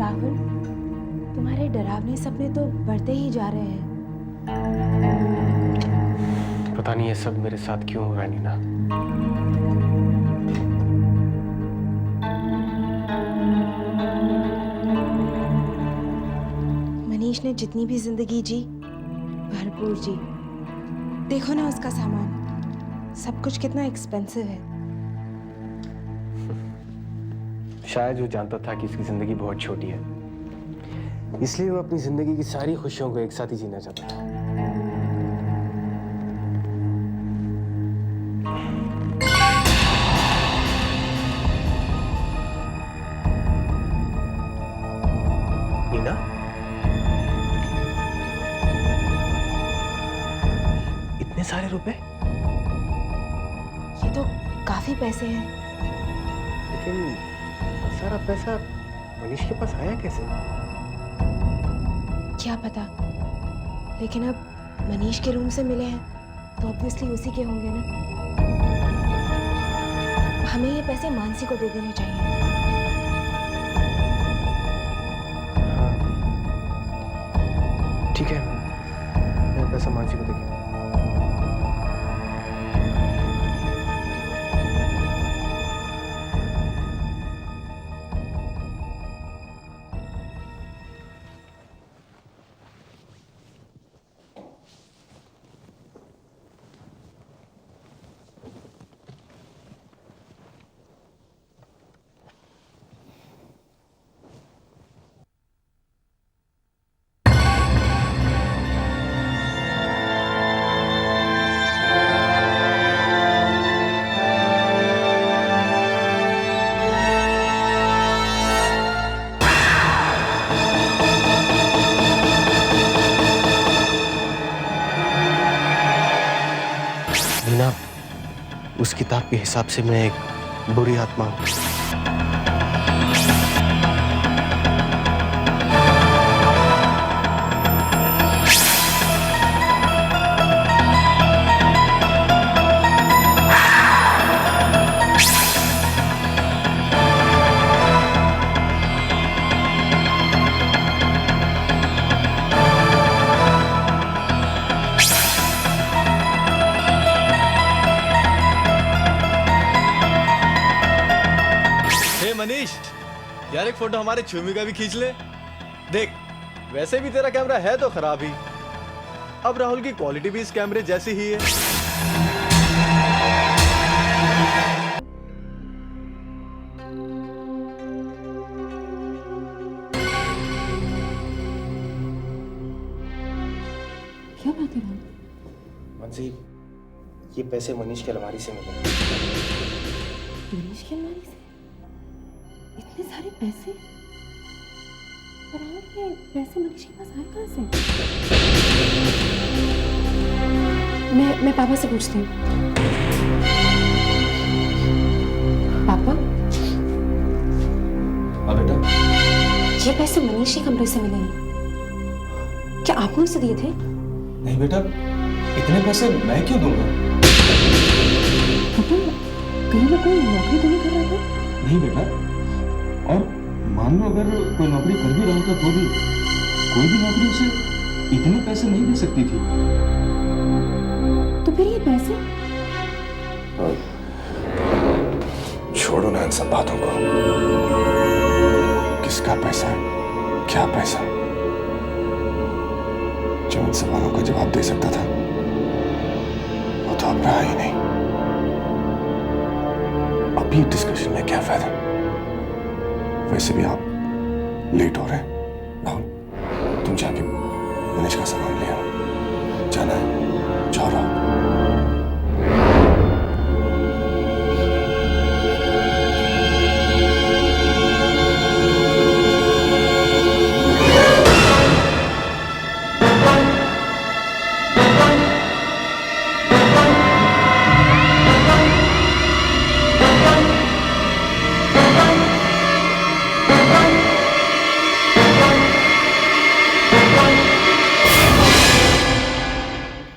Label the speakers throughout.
Speaker 1: राहुल, तुम्हारे डरावने सपने तो बढ़ते ही जा रहे हैं।
Speaker 2: पता नहीं ये सब मेरे साथ क्यों हो रहा है नीना।
Speaker 1: मनीष ने जितनी भी जिंदगी जी, भरपूर जी। देखो ना उसका सामान, सब कुछ कितना एक्सपेंसिव है।
Speaker 2: शायद वो जानता था कि इसकी जिंदगी बहुत छोटी है, इसलिए वो अपनी जिंदगी की सारी खुशियों को एक साथ ही जीना चाहता था। नीना, इतने सारे रुपए?
Speaker 1: ये तो काफी पैसे हैं।
Speaker 2: लेकिन सारा पैसा मनीष के पास आया कैसे?
Speaker 1: क्या पता, लेकिन अब मनीष के रूम से मिले हैं तो ऑब्वियसली उसी के होंगे ना। हमें ये पैसे मानसी को दे देने चाहिए।
Speaker 2: ठीक है, मैं पैसा मानसी को देंगे। नीना, उस किताब के हिसाब से मैं एक बुरी आत्मा हूं।
Speaker 3: मनीष, यार एक फोटो हमारे छुमी का भी खींच ले। देख, वैसे भी तेरा कैमरा है तो खराब ही, अब राहुल की क्वालिटी भी इस कैमरे जैसी ही है।
Speaker 1: क्या बात है राहुल?
Speaker 2: मानसी, ये पैसे मनीष की अलमारी से मिले।
Speaker 1: मनीष की अलमारी से इतने सारे पैसे? पर राहुल, ये पैसे मनीष के पास आए कहाँ से? मैं पापा से पूछती हूँ। पापा,
Speaker 4: हाँ बेटा।
Speaker 1: ये पैसे मनीष के कमरे से मिले हैं, क्या आपने उसे दिए थे?
Speaker 4: नहीं बेटा, इतने पैसे मैं क्यों दूंगा?
Speaker 1: पापा, कहीं ना कोई नौकरी तो नहीं कर रहा था?
Speaker 4: नहीं बेटा, और मान लो अगर कोई नौकरी कर भी रहा था तो भी कोई भी नौकरी उसे इतने पैसे नहीं दे सकती थी।
Speaker 1: तो फिर ये पैसे?
Speaker 4: छोड़ो ना इन सब बातों को। किसका पैसा है, क्या पैसा? जो इन सवालों का जवाब दे सकता था वो तो अब रहा ही नहीं। अभी डिस्कशन में क्या फायदा? वैसे भी आप लेट हो रहे हैं। राहुल, तुम जाके मनीष का सामान ले आओ। जाना है, जाओ राहुल।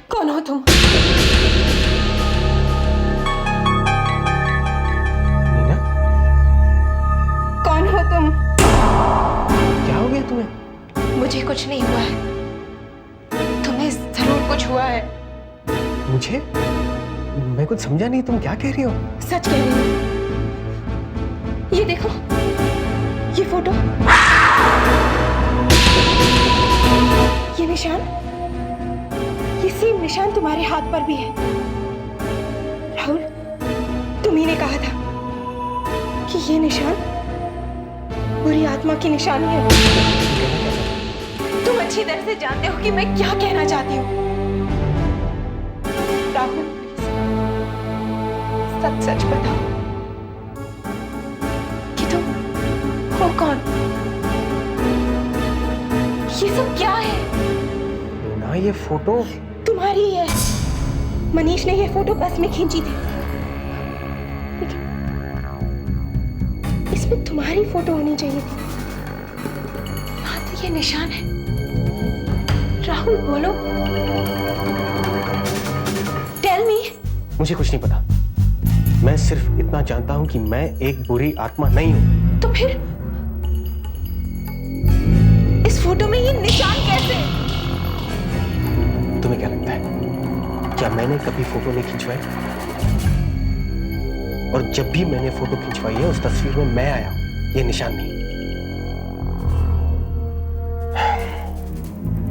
Speaker 1: कौन हो तुम? मुझे कुछ नहीं हुआ है, तुम्हें जरूर कुछ हुआ है।
Speaker 2: मुझे? मैं कुछ समझा नहीं, तुम क्या कह रही हो?
Speaker 1: सच कह रही हूँ। ये देखो, ये फोटो, ये निशान, ये सेम निशान तुम्हारे हाथ पर भी है। राहुल, तुम्ही ने कहा था कि ये निशान बुरी आत्मा की निशानी है। तुम अच्छी तरह से जानते हो कि मैं क्या कहना चाहती हूँ। राहुल, सच सच बताओ कि तुम हो कौन? ये सब क्या है?
Speaker 2: ना, ये फोटो
Speaker 1: तुम्हारी ही है। मनीष ने ये फोटो बस में खींची थी, लेकिन इसमें तुम्हारी फोटो होनी चाहिए थी। यहाँ तो ये निशान है। राहुल बोलो, टेल मी।
Speaker 2: मुझे कुछ नहीं पता। मैं सिर्फ इतना जानता हूं कि मैं एक बुरी आत्मा नहीं हूं।
Speaker 1: तो फिर इस फोटो में ये निशान कैसे?
Speaker 2: तुम्हें क्या लगता है, क्या मैंने कभी फोटो नहीं खिंचवाई? और जब भी मैंने फोटो खिंचवाई है, उस तस्वीर में मैं आया हूं, ये निशान नहीं।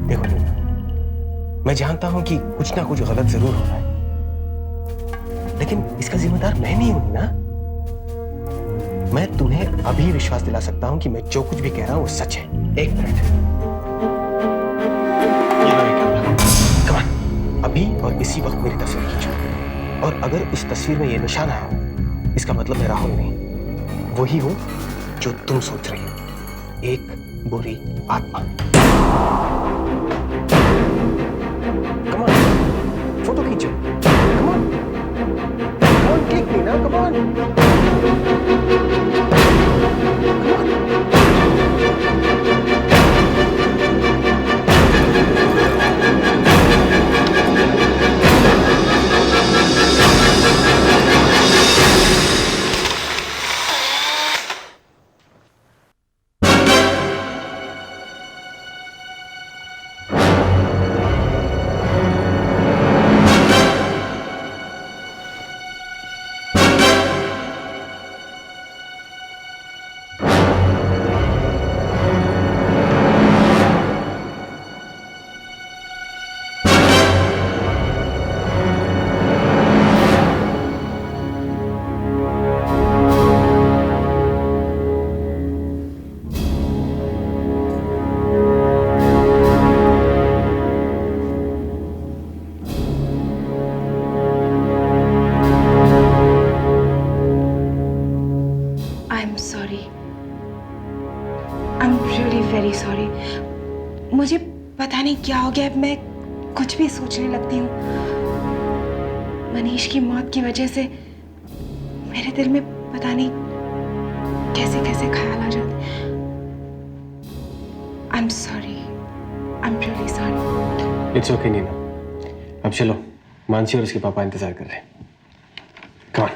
Speaker 2: देखो नीना, मैं जानता हूं कि कुछ ना कुछ गलत जरूर हो रहा है, लेकिन इसका जिम्मेदार मैं नहीं हूं ना। मैं तुम्हें अभी विश्वास दिला सकता हूं कि मैं जो कुछ भी कह रहा हूं वो सच है। एक मिनट, कम ऑन, अभी और इसी वक्त मेरी तस्वीर खींचो। और अगर इस तस्वीर में ये निशान आया हो, इसका मतलब मैं राहुल नहीं, वही हूं जो तुम सोच रही हो, एक बुरी आत्मा। कम ऑन, फोटो खींचो। Come on, click me now, come on.
Speaker 1: मुझे पता नहीं क्या हो गया, मैं कुछ भी सोचने लगती हूँ। मनीष की मौत की वजह से मेरे दिल में पता नहीं कैसे कैसे ख्याल आ जाते। I am sorry, I am really sorry.
Speaker 2: It's okay Neena, अब चलो, मानसी और उसके पापा इंतजार कर रहे हैं। Come on.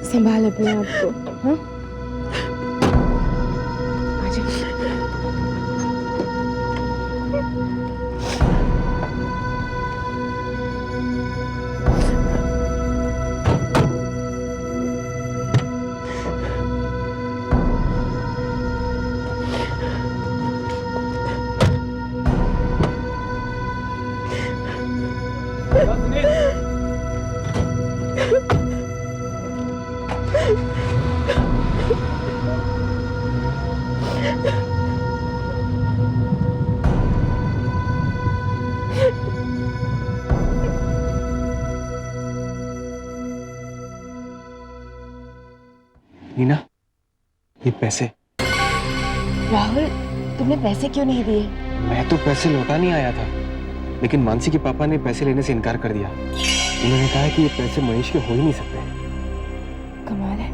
Speaker 1: संभाल अपने आप को, हाँ? आजा।
Speaker 2: नीना, ये पैसे।
Speaker 1: राहुल, तुमने पैसे क्यों नहीं दिए?
Speaker 2: मैं तो पैसे लौटा नहीं आया था, लेकिन मानसी के पापा ने पैसे लेने से इनकार कर दिया। उन्होंने कहा कि ये पैसे मनीष के हो ही नहीं सकते।
Speaker 1: कमाल है,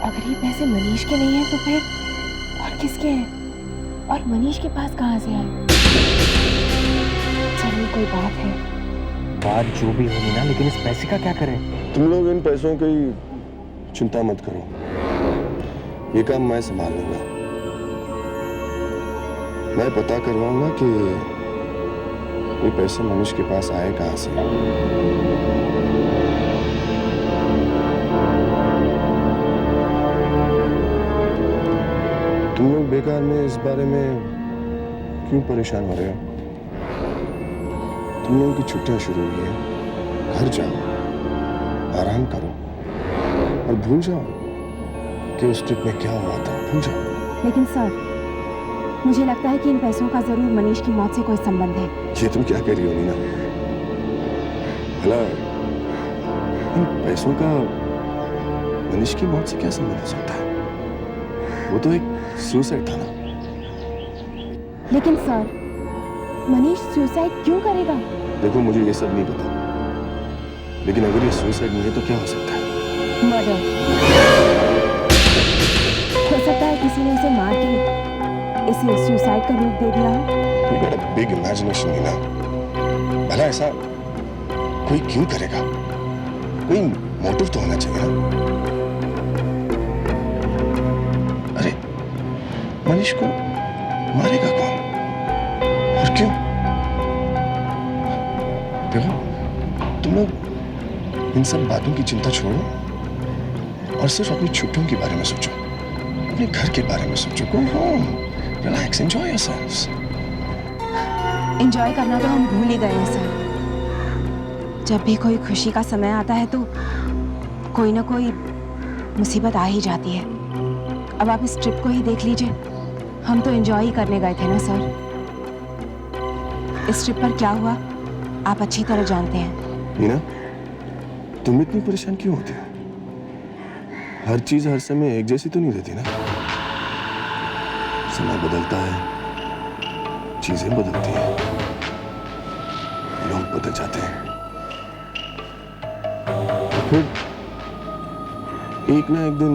Speaker 1: अगर ये पैसे मनीष के नहीं हैं तो फिर और किसके हैं? और मनीष के पास कहाँ से आए? चलिए, कोई बात है।
Speaker 2: बात जो भी होनी ना, लेकिन इस पैसे का क्या करें?
Speaker 4: तुम लोग इन पैसों की चिंता मत करो, ये काम मैं संभाल लूंगा। मैं पता करवाऊंगा कि ये पैसे मनीष के पास आए कहां से। तुम लोग बेकार में इस बारे में क्यों परेशान हो रहे हो? तुम लोगों की छुट्टियां शुरू हुई है, घर जाओ, आराम करो और भूल जाओ कि उस ट्रिप में क्या हुआ था। भूल जाओ।
Speaker 1: लेकिन सर, मुझे लगता है कि इन पैसों का जरूर मनीष की मौत से कोई संबंध है।
Speaker 4: ये तुम क्या कह रही हो नीना? भला इन पैसों का मनीष की मौत से क्या संबंध हो सकता है? वो तो एक सुसाइड था ना।
Speaker 1: लेकिन सर, मनीष सुसाइड क्यों करेगा?
Speaker 4: देखो, मुझे ये सब नहीं पता, लेकिन अगर ये सुसाइड नहीं है तो क्या हो सकता है?
Speaker 1: मर्डर। हो सकता है किसी ने उसे मार के इसे सुसाइड का रूप दे दिया हो।
Speaker 4: You got a big imagination, Neena. भला ऐसा कोई क्यों करेगा? कोई मोटिव तो होना चाहिए ना। अरे, मनीष को मारेगा कौन और क्यों? देखो, तुम लोग इन सब बातों की चिंता छोड़ो और सिर्फ अपनी छुट्टियों के बारे में सोचो, अपने घर के बारे में सोचो। Go home, relax, enjoy yourselves.
Speaker 1: Enjoy करना तो हम भूल ही गए हैं सर। जब भी कोई खुशी का समय आता है तो कोई ना कोई मुसीबत आ ही जाती है। अब आप इस ट्रिप को ही देख लीजिए, हम तो एंजॉय ही करने गए थे ना सर। इस ट्रिप पर क्या हुआ आप अच्छी तरह जानते हैं।
Speaker 4: नीना, तुम इतनी परेशान क्यों होती हो? हर चीज हर समय एक जैसी तो नहीं रहती ना। समय बदलता है, चीजें बदलती हैं, लोग बदल जाते हैं, तो फिर एक ना एक दिन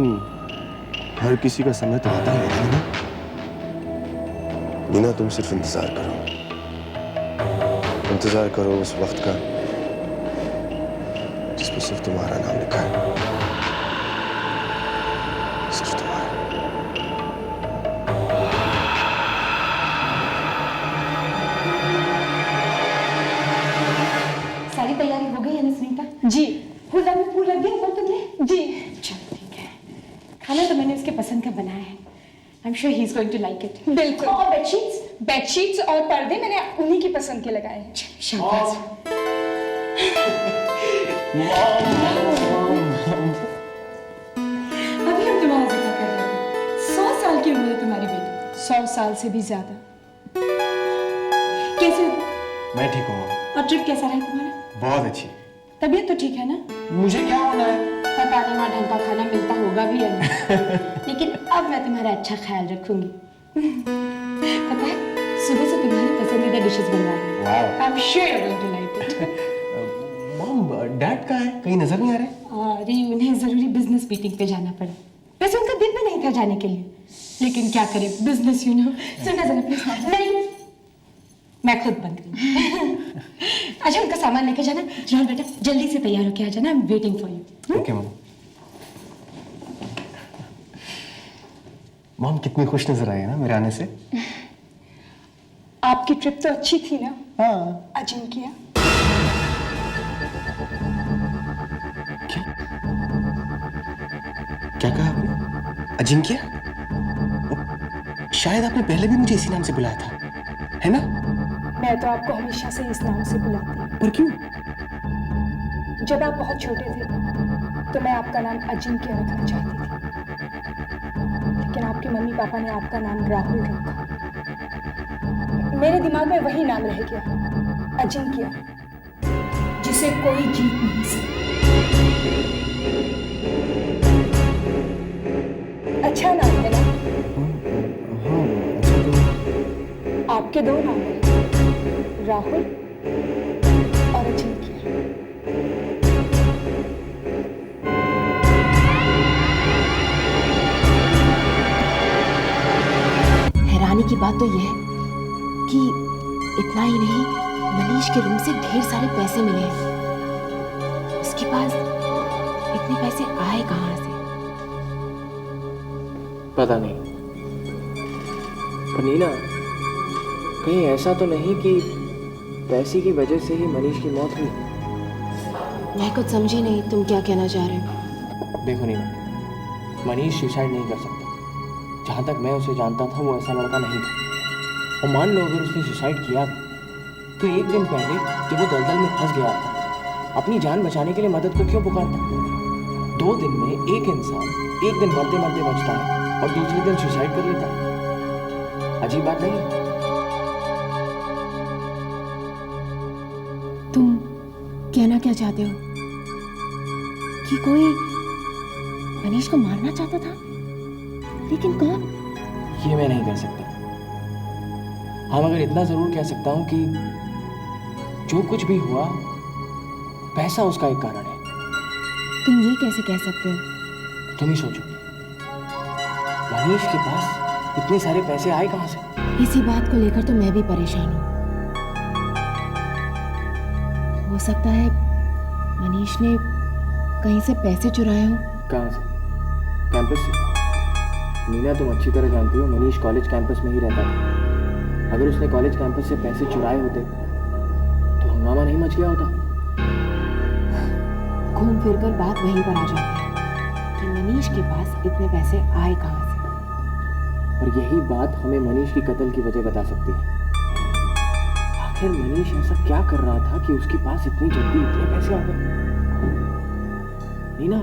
Speaker 4: हर किसी का समय तो आता ही है ना। नीना, तुम सिर्फ इंतजार करो, इंतजार करो उस वक्त का जिस पर सिर्फ तुम्हारा नाम लिखा है, सिर्फ तुम्हारा।
Speaker 5: सारी तैयारी हो गई है ना सुनीता? जी। फूलदान में फूल रख दिया ऊपर तुमने? जी। चलो ठीक है। खाना तो मैंने उसके पसंद का बनाया है। I'm sure he's going to like it.
Speaker 6: बिल्कुल।
Speaker 5: और बेडशीट्स?
Speaker 6: बेडशीट्स और पर्दे मैंने उन्हीं की पसंद के लगाए हैं।
Speaker 5: शाबाश। अभी हम तुम्हारा जिक्र कर रहे थे। 100 साल की उम्र है तुम्हारी बेटी।
Speaker 6: 100 साल से भी ज्यादा।
Speaker 5: कैसे हो?
Speaker 2: मैं ठीक हूँ।
Speaker 5: और ट्रिप कैसा रहा तुम्हारा?
Speaker 2: बहुत अच्छी।
Speaker 5: तबीयत तो ठीक है ना?
Speaker 2: मुझे क्या होना है?
Speaker 5: पता नहीं वहाँ ढंग का खाना मिलता होगा भी या नहीं। लेकिन अब मैं तुम्हारा अच्छा ख्याल रखूंगी। पता है, सुबह से तुम्हारी पसंदीदा डिशेस बनवा रही हूँ।
Speaker 2: वाह।
Speaker 6: I'm sure you're going to like it.
Speaker 2: Mom, dad कहाँ है? कहीं नजर नहीं आ रहे?
Speaker 5: अरे उन्हें जरूरी बिजनेस मीटिंग पे जाना पड़ा। वैसे उनका दिन भी नहीं था जाने के लिए, लेकिन क्या करें, बिजनेस यू नो। सुनना जरा प्लीज। नहीं, मैं खुद बंद करूँ। अच्छा, उनका सामान लेके जाना। राहुल बेटा, जल्दी से तैयार होके आ जाना। I am waiting for you.
Speaker 2: Okay mom. Mom कितनी खुश नजर आई है ना मेरे आने से।
Speaker 6: आपकी ट्रिप तो अच्छी थी ना?
Speaker 2: हाँ।
Speaker 6: अजिंक्य,
Speaker 2: क्या कहा आपने? अजिंक्य? शायद आपने पहले भी मुझे इसी नाम से बुलाया था, है ना?
Speaker 6: मैं तो आपको हमेशा से इस नाम से बुलाती हूँ।
Speaker 2: पर क्यों?
Speaker 6: जब आप बहुत छोटे थे तो मैं आपका नाम अजिंक्य रखना चाहती थी, लेकिन आपके मम्मी पापा ने आपका नाम राहुल रखा। मेरे दिमाग में वही नाम रह गया, अजिंक्य, जिसे कोई जीत नहीं सकता। अच्छा नाम है ना?
Speaker 2: हाँ अच्छा तो
Speaker 6: आपके दो नाम हैं, राहुल और अजिंक्य।
Speaker 5: हैरानी की बात तो यह है कि इतना ही नहीं, मनीष के रूम से ढेर सारे पैसे मिले हैं। उसके पास इतने पैसे आए कहाँ से?
Speaker 7: पता नहीं। पर नीना, कहीं ऐसा तो नहीं कि पैसे की वजह से ही मनीष की मौत हुई?
Speaker 5: मैं कुछ समझी नहीं, तुम क्या कहना चाह रहे हो?
Speaker 7: देखो नीना, मनीष सुसाइड नहीं कर सकता। जहाँ तक मैं उसे जानता था वो ऐसा लड़का नहीं था। और मान लो अगर उसने सुसाइड किया तो एक दिन पहले जब वो दलदल में फंस गया था, अपनी जान बचाने के लिए मदद को क्यों पुकारता? 2 दिन में एक इंसान एक दिन मरते मरते बचता है और दूसरे दिन सुसाइड कर लेता है। अजीब बात नहीं है?
Speaker 5: तुम कहना क्या चाहते हो? कि कोई मनीष को मारना चाहता था? लेकिन कौन?
Speaker 7: ये मैं नहीं कह सकता। हाँ, मगर इतना जरूर कह सकता हूं कि जो कुछ भी हुआ, पैसा उसका एक कारण है।
Speaker 5: तुम ये कैसे कह सकते हो?
Speaker 7: तुम ही सोचो, मनीष के पास इतने सारे पैसे आए कहां से?
Speaker 5: इसी बात को लेकर तो मैं भी परेशान हूँ। हो सकता है मनीष ने कहीं से पैसे चुराए हो।
Speaker 7: कहां से? कैंपस से? मीना, तुम अच्छी तरह जानती हो मनीष कॉलेज कैंपस में ही रहता था। अगर उसने कॉलेज कैंपस से पैसे चुराए होते तो हंगामा नहीं मच गया होता।
Speaker 5: घूम फिर कर बात वहीं पर आ जाती है कि मनीष के पास इतने पैसे आए कहाँ से।
Speaker 7: और यही बात हमें मनीष की कत्ल की वजह बता सकती है। आखिर मनीष ऐसा क्या कर रहा था कि उसके पास इतनी जल्दी इतने पैसे आ गए? नीना,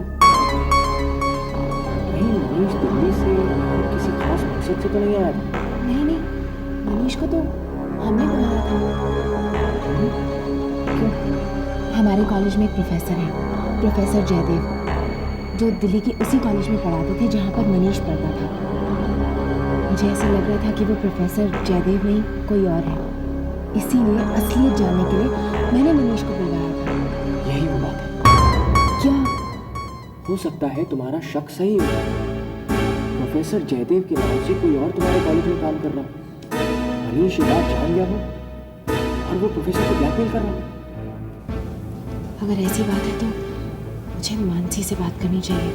Speaker 7: कहीं मनीष दिल्ली से किसी खास मकसद से तो नहीं आया था?
Speaker 5: नहीं नहीं, मनीष को तो हमने बुलाया था।
Speaker 7: क्यों?
Speaker 5: हमारे कॉलेज में एक प्रोफेसर है, प्रोफेसर जयदेव, जो दिल्ली के उसी कॉलेज में पढ़ाते थे जहाँ पर मनीष पढ़ता था। मुझे ऐसा लग रहा था कि वो प्रोफेसर जयदेव नहीं कोई और है, इसीलिए असलियत जानने के लिए मैंने मनीष को बुलाया था।
Speaker 7: यही वो बात है।
Speaker 5: क्या
Speaker 7: हो सकता है तुम्हारा शक सही हो। प्रोफेसर जयदेव के नाम से कोई और तुम्हारे कॉलेज में काम कर रहा हो। मनीष ये बात जान गया हो और वो प्रोफेसर को ब्लैकमेल कर रहा हो।
Speaker 5: अगर ऐसी बात है तो मुझे मानसी से बात करनी चाहिए।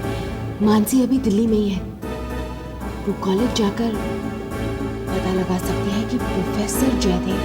Speaker 5: मानसी अभी दिल्ली में ही है, वो कॉलेज जाकर पता लगा सकती है कि प्रोफेसर जयदेव